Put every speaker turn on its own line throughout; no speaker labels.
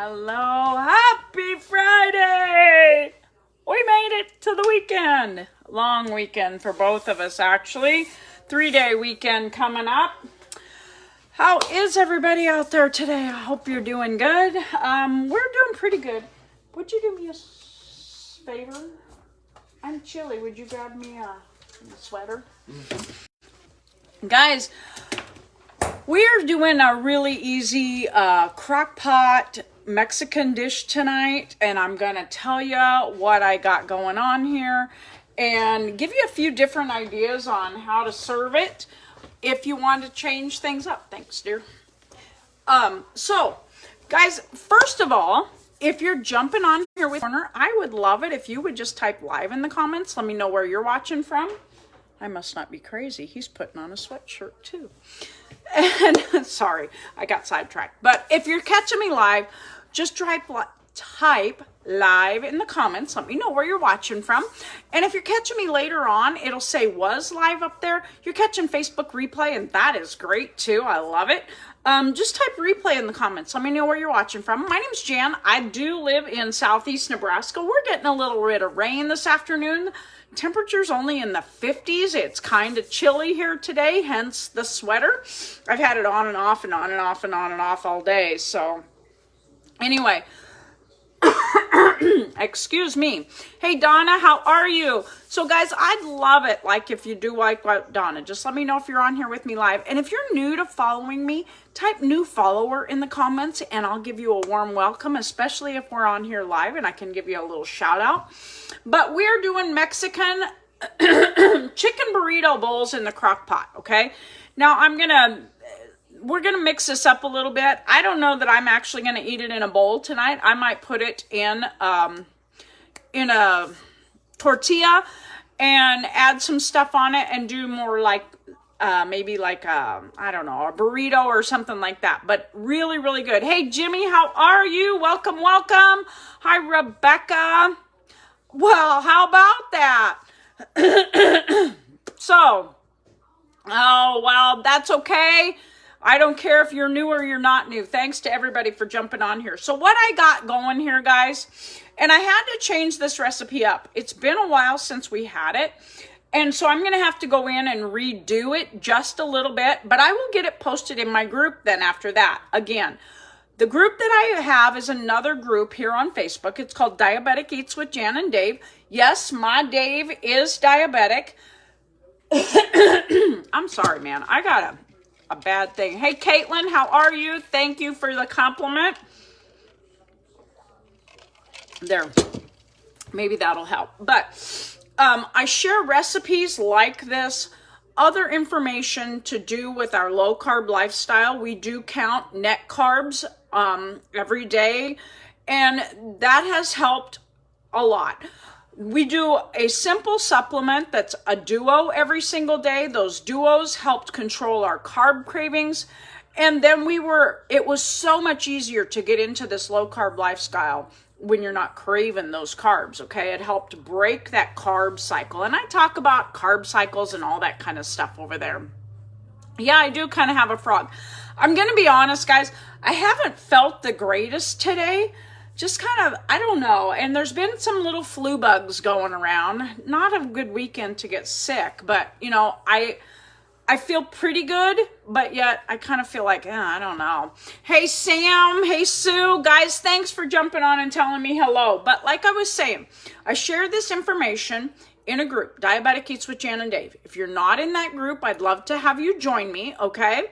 Hello, happy Friday! We made it to the weekend. Long weekend for both of us, actually. 3-day weekend coming up. How is everybody out there today? I hope you're doing good. We're doing pretty good. Would you do me a favor? I'm chilly. Would you grab me a sweater? Guys, we're doing a really easy crock pot Mexican dish tonight, and I'm gonna tell you what I got going on here and give you a few different ideas on how to serve it if you want to change things up. Thanks, dear. So guys, first of all, if you're jumping on here with Corner, I would love it if you would just type live in the comments. Let me know where you're watching from. I must not be crazy. He's putting on a sweatshirt too. And sorry, I got sidetracked. But if you're catching me live, just type live in the comments. Let me know where you're watching from. And if you're catching me later on, it'll say was live up there. You're catching Facebook replay, and that is great too. I love it. Just type replay in the comments. Let me know where you're watching from. My name's Jan. I do live in southeast Nebraska. We're getting a little bit of rain this afternoon. Temperature's only in the 50s. It's kind of chilly here today, hence the sweater. I've had it on and off and on and off and on and off all day. So anyway, excuse me. Hey, Donna, how are you? So guys, I'd love it, like, if you do like Donna, just let me know if you're on here with me live. And if you're new to following me, type new follower in the comments and I'll give you a warm welcome, especially if we're on here live and I can give you a little shout out. But we're doing Mexican chicken burrito bowls in the crock pot, okay? Now we're gonna mix this up a little bit. I don't know that I'm actually gonna eat it in a bowl tonight. I might put it in a tortilla and add some stuff on it and do more like maybe like I don't know, a burrito or something like that. But really, really good. Hey, Jimmy, how are you? Welcome, welcome. Hi, Rebecca. Well, how about that? So, oh, well, that's okay. I don't care if you're new or you're not new. Thanks to everybody for jumping on here. So what I got going here, guys, and I had to change this recipe up. It's been a while since we had it. And so I'm going to have to go in and redo it just a little bit. But I will get it posted in my group then after that. Again, the group that I have is another group here on Facebook. It's called Diabetic Eats with Jan and Dave. Yes, my Dave is diabetic. I'm sorry, man. I got a bad thing. Hey, Caitlin, how are you? Thank you for the compliment. There. Maybe that'll help. But I share recipes like this, other information to do with our low-carb lifestyle. We do count net carbs every day, and that has helped a lot. We do a simple supplement that's a duo every single day. Those duos helped control our carb cravings. And then it was so much easier to get into this low carb lifestyle when you're not craving those carbs, okay? It helped break that carb cycle. And I talk about carb cycles and all that kind of stuff over there. Yeah, I do kind of have a frog. I'm going to be honest, guys. I haven't felt the greatest today. Just kind of, I don't know. And there's been some little flu bugs going around. Not a good weekend to get sick, but you know, I feel pretty good, but yet I kind of feel like, I don't know. Hey, Sam. Hey, Sue. Guys, thanks for jumping on and telling me hello. But like I was saying, I share this information in a group, Diabetic Eats with Jan and Dave. If you're not in that group, I'd love to have you join me, okay?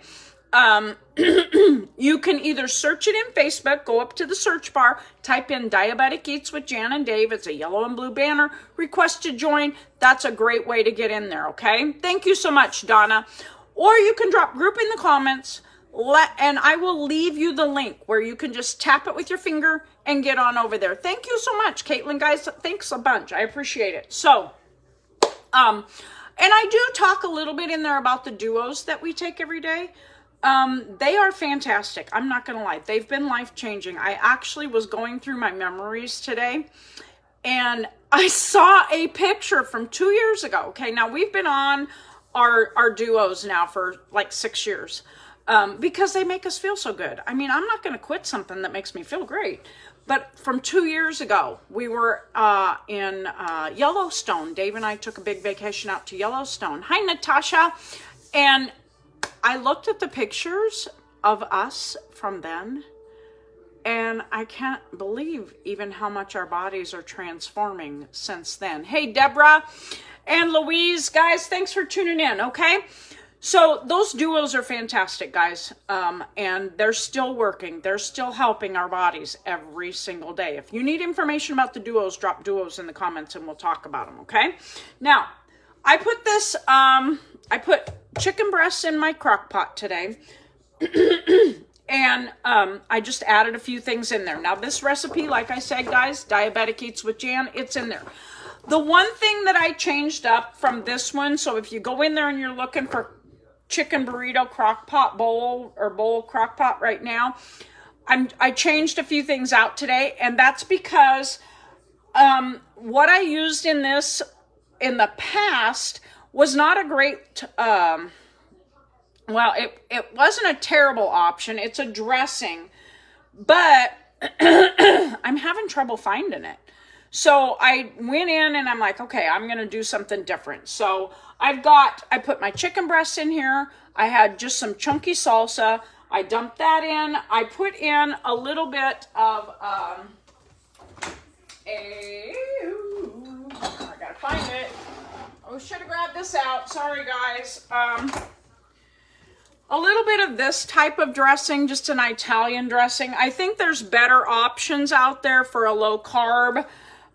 You can either search it in Facebook, go up to the search bar, type in Diabetic Eats with Jan and Dave. It's a yellow and blue banner. Request to join. That's a great way to get in there, okay? Thank you so much, Donna. Or you can drop group in the comments, and I will leave you the link where you can just tap it with your finger and get on over there. Thank you so much, Caitlin, guys. Thanks a bunch. I appreciate it. So, and I do talk a little bit in there about the duos that we take every day. They are fantastic. I'm not going to lie. They've been life-changing. I actually was going through my memories today, and I saw a picture from 2 years ago. Okay, now we've been on our duos now for like 6 years. because they make us feel so good. I mean, I'm not going to quit something that makes me feel great. But from 2 years ago, we were in Yellowstone. Dave and I took a big vacation out to Yellowstone. Hi, Natasha. And I looked at the pictures of us from then, and I can't believe even how much our bodies are transforming since then. Hey, Deborah and Louise, guys, thanks for tuning in, okay? So those duos are fantastic, guys, and they're still working. They're still helping our bodies every single day. If you need information about the duos, drop duos in the comments and we'll talk about them, okay? Now, I put this, I put chicken breasts in my crock pot today, and I just added a few things in there. Now, this recipe, like I said, guys, Diabetic Eats with Jan, it's in there. The one thing that I changed up from this one, so if you go in there and you're looking for chicken burrito crock pot bowl or bowl crock pot right now, I changed a few things out today, and that's because what I used in this in the past was not a great well, it wasn't a terrible option. It's a dressing, but I'm having trouble finding it. So I went in and I'm like, okay, I'm going to do something different. So I put my chicken breasts in here. I had just some chunky salsa. I dumped that in. I put in a little bit of, I gotta find it. Oh, should have grabbed this out. Sorry, guys. A little bit of this type of dressing, just an Italian dressing. I think there's better options out there for a low carb.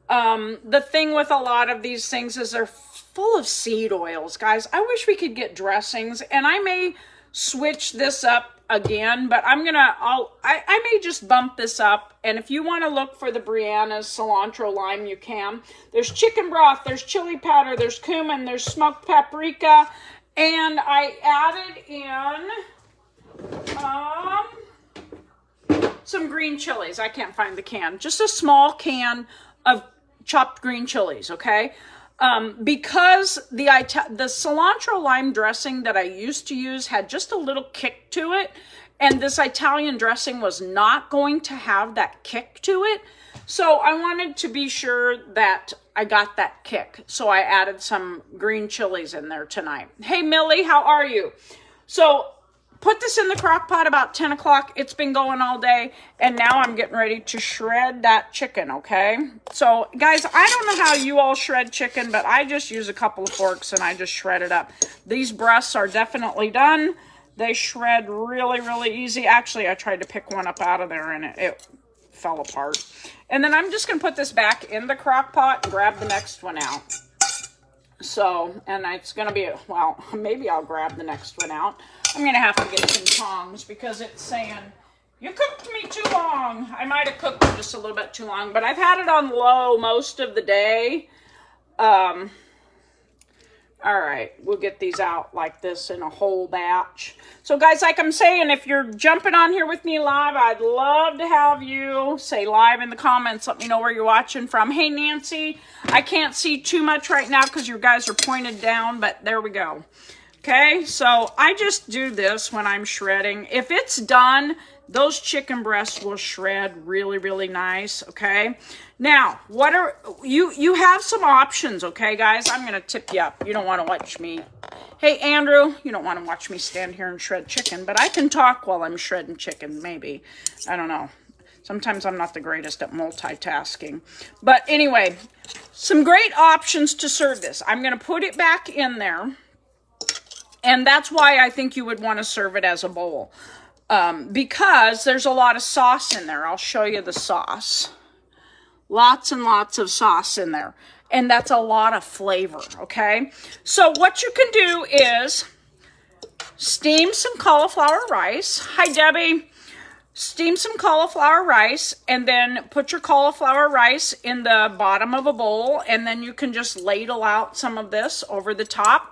The thing with a lot of these things is they're full of seed oils, guys. I wish we could get dressings, and I may switch this up again, but I may just bump this up. And if you want to look for the Brianna's cilantro lime, you can. There's chicken broth, there's chili powder, there's cumin, there's smoked paprika, and I added in some green chilies. I can't find the can. Just a small can of chopped green chilies, okay? Because the cilantro lime dressing that I used to use had just a little kick to it, and this Italian dressing was not going to have that kick to it. So I wanted to be sure that I got that kick. So I added some green chilies in there tonight. Hey, Millie, how are you? So put this in the crock pot about 10 o'clock. It's been going all day, and now I'm getting ready to shred that chicken, okay? So, guys, I don't know how you all shred chicken, but I just use a couple of forks, and I just shred it up. These breasts are definitely done. They shred really, really easy. Actually, I tried to pick one up out of there, and it fell apart. And then I'm just going to put this back in the crock pot and grab the next one out. So, and it's going to be, well, maybe I'll grab the next one out. I'm going to have to get some tongs because it's saying, you cooked me too long. I might have cooked it just a little bit too long, but I've had it on low most of the day. All right, we'll get these out like this in a whole batch. So guys, like I'm saying, if you're jumping on here with me live, I'd love to have you say live in the comments. Let me know where you're watching from. Hey, Nancy, I can't see too much right now because you guys are pointed down, but there we go. Okay, so I just do this when I'm shredding. If it's done, those chicken breasts will shred really, really nice, okay? Now, what are you have some options, okay, guys? I'm going to tip you up. You don't want to watch me. Hey, Andrew, you don't want to watch me stand here and shred chicken, but I can talk while I'm shredding chicken, maybe. I don't know. Sometimes I'm not the greatest at multitasking. But anyway, some great options to serve this. I'm going to put it back in there. And that's why I think you would want to serve it as a bowl. Because there's a lot of sauce in there. I'll show you the sauce. Lots and lots of sauce in there. And that's a lot of flavor, okay? So what you can do is steam some cauliflower rice. Hi, Debbie. Steam some cauliflower rice and then put your cauliflower rice in the bottom of a bowl. And then you can just ladle out some of this over the top.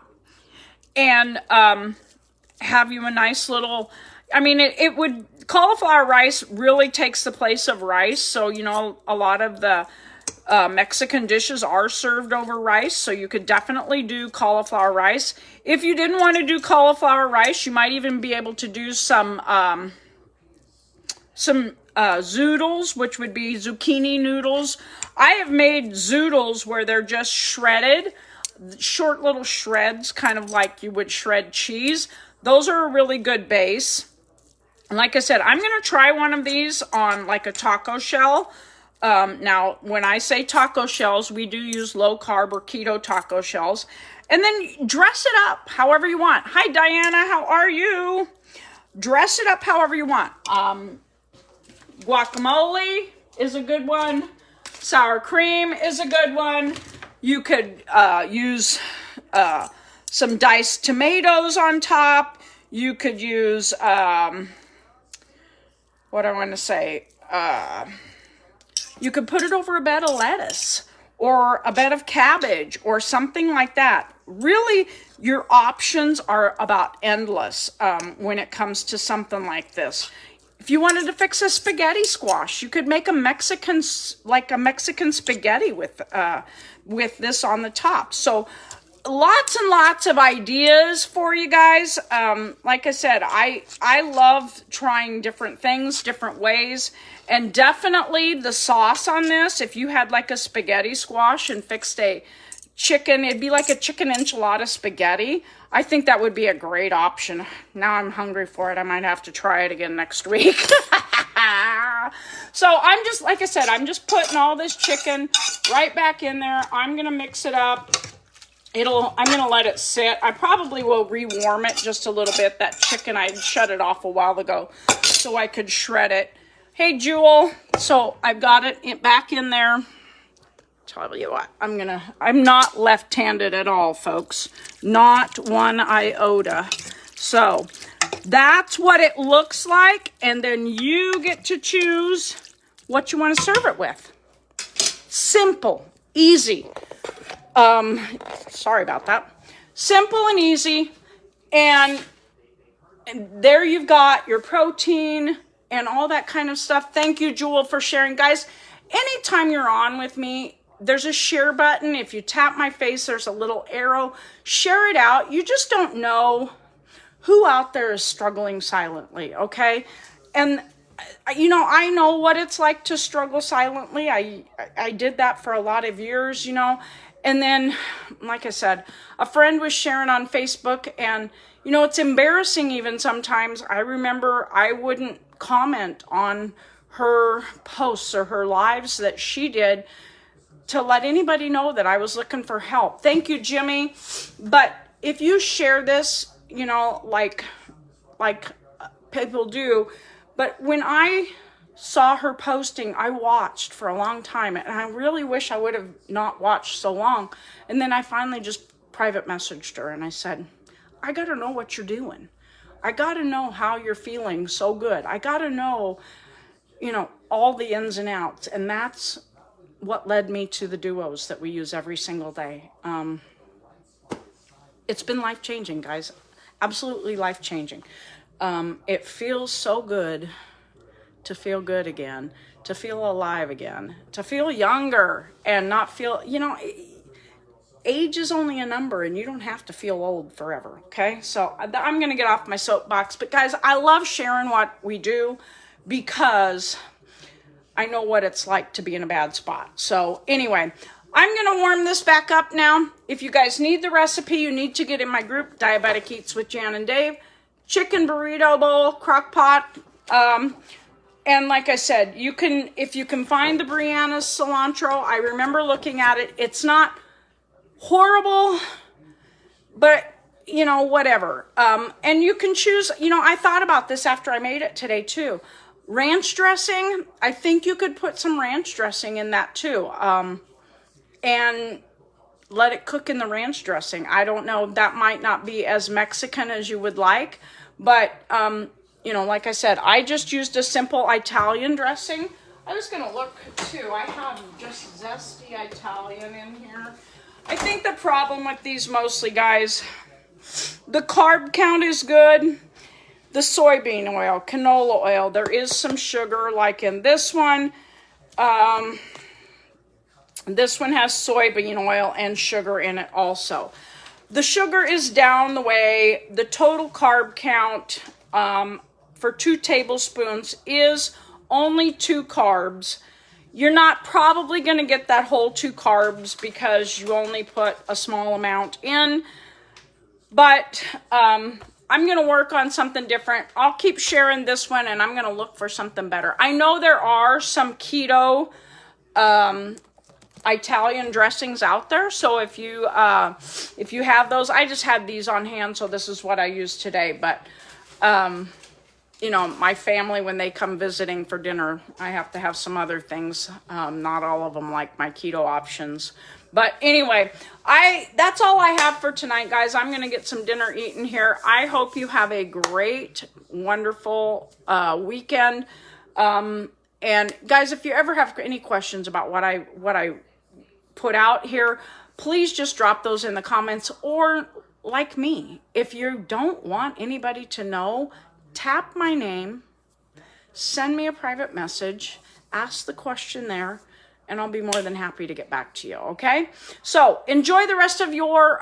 And have you a nice little, I mean, it would, cauliflower rice really takes the place of rice. So, you know, a lot of the Mexican dishes are served over rice, so you could definitely do cauliflower rice. If you didn't want to do cauliflower rice, you might even be able to do some zoodles, which would be zucchini noodles. I have made zoodles where they're just shredded, short little shreds, kind of like you would shred cheese. Those are a really good base. And like I said, I'm going to try one of these on like a taco shell. Now, when I say taco shells, we do use low carb or keto taco shells. And then dress it up however you want. Hi, Diana. How are you? Dress it up however you want. Guacamole is a good one. Sour cream is a good one. You could use some diced tomatoes on top. You could use, what I want to say, you could put it over a bed of lettuce or a bed of cabbage or something like that. Really, your options are about endless when it comes to something like this. If you wanted to fix a spaghetti squash, you could make a Mexican spaghetti with this on the top. So lots and lots of ideas for you guys. Like I said, I love trying different things, different ways. And definitely the sauce on this, if you had like a spaghetti squash and fixed a chicken, it'd be like a chicken enchilada spaghetti. I think that would be a great option. Now I'm hungry for it. I might have to try it again next week. So I'm just, like I said, I'm just putting all this chicken right back in there. I'm going to mix it up. I'm going to let it sit. I probably will rewarm it just a little bit. That chicken, I shut it off a while ago so I could shred it. Hey, Jewel. So I've got it back in there. Tell you what, I'm not left-handed at all, folks. Not one iota. So that's what it looks like. And then you get to choose what you want to serve it with. Simple, easy. Sorry about that. Simple and easy. And there you've got your protein and all that kind of stuff. Thank you, Jewel, for sharing. Guys, anytime you're on with me, there's a share button. If you tap my face, there's a little arrow. Share it out. You just don't know who out there is struggling silently, okay? And, you know, I know what it's like to struggle silently. I did that for a lot of years, you know. And then, like I said, a friend was sharing on Facebook, and, you know, it's embarrassing even sometimes. I remember I wouldn't comment on her posts or her lives that she did to let anybody know that I was looking for help. Thank you, Jimmy. But if you share this, you know, like people do, but when I saw her posting, I watched for a long time, and I really wish I would have not watched so long. And then I finally just private messaged her, and I said, I got to know what you're doing. I got to know how you're feeling so good. I got to know, you know, all the ins and outs. And that's what led me to the duos that we use every single day. It's been life-changing, guys. Absolutely life-changing. It feels so good to feel good again, to feel alive again, to feel younger and not feel, you know, age is only a number, and you don't have to feel old forever, okay? So I'm going to get off my soapbox. But, guys, I love sharing what we do because I know what it's like to be in a bad spot. So anyway, I'm going to warm this back up now. If you guys need the recipe, you need to get in my group, Diabetic Eats with Jan and Dave. Chicken burrito bowl, crock pot. And like I said, you can, if you can find the Brianna's cilantro, I remember looking at it. It's not horrible, but, you know, whatever. And you can choose, you know, I thought about this after I made it today too. Ranch dressing, I think you could put some ranch dressing in that too. And let it cook in the ranch dressing. I don't know, that might not be as Mexican as you would like, but, you know, like I said, I just used a simple Italian dressing. I was going to look too. I have just zesty Italian in here. I think the problem with these mostly, guys, the carb count is good. The soybean oil, canola oil, there is some sugar like in this one. This one has soybean oil and sugar in it also. The sugar is down the way. The total carb count for 2 tablespoons is only 2 carbs. You're not probably going to get that whole 2 carbs because you only put a small amount in. But I'm going to work on something different. I'll keep sharing this one, and I'm going to look for something better. I know there are some keto Italian dressings out there. So if you have those, I just had these on hand, so this is what I use today. But you know, my family, when they come visiting for dinner, I have to have some other things. Not all of them like my keto options. But anyway, that's all I have for tonight, guys. I'm going to get some dinner eaten here. I hope you have a great, wonderful weekend. And guys, if you ever have any questions about what I put out here, please just drop those in the comments. Or like me, if you don't want anybody to know, tap my name, send me a private message, ask the question there, and I'll be more than happy to get back to you, okay? So enjoy the rest of your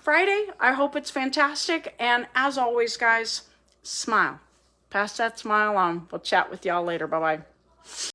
Friday. I hope it's fantastic. And as always, guys, smile. Pass that smile on. We'll chat with y'all later. Bye-bye.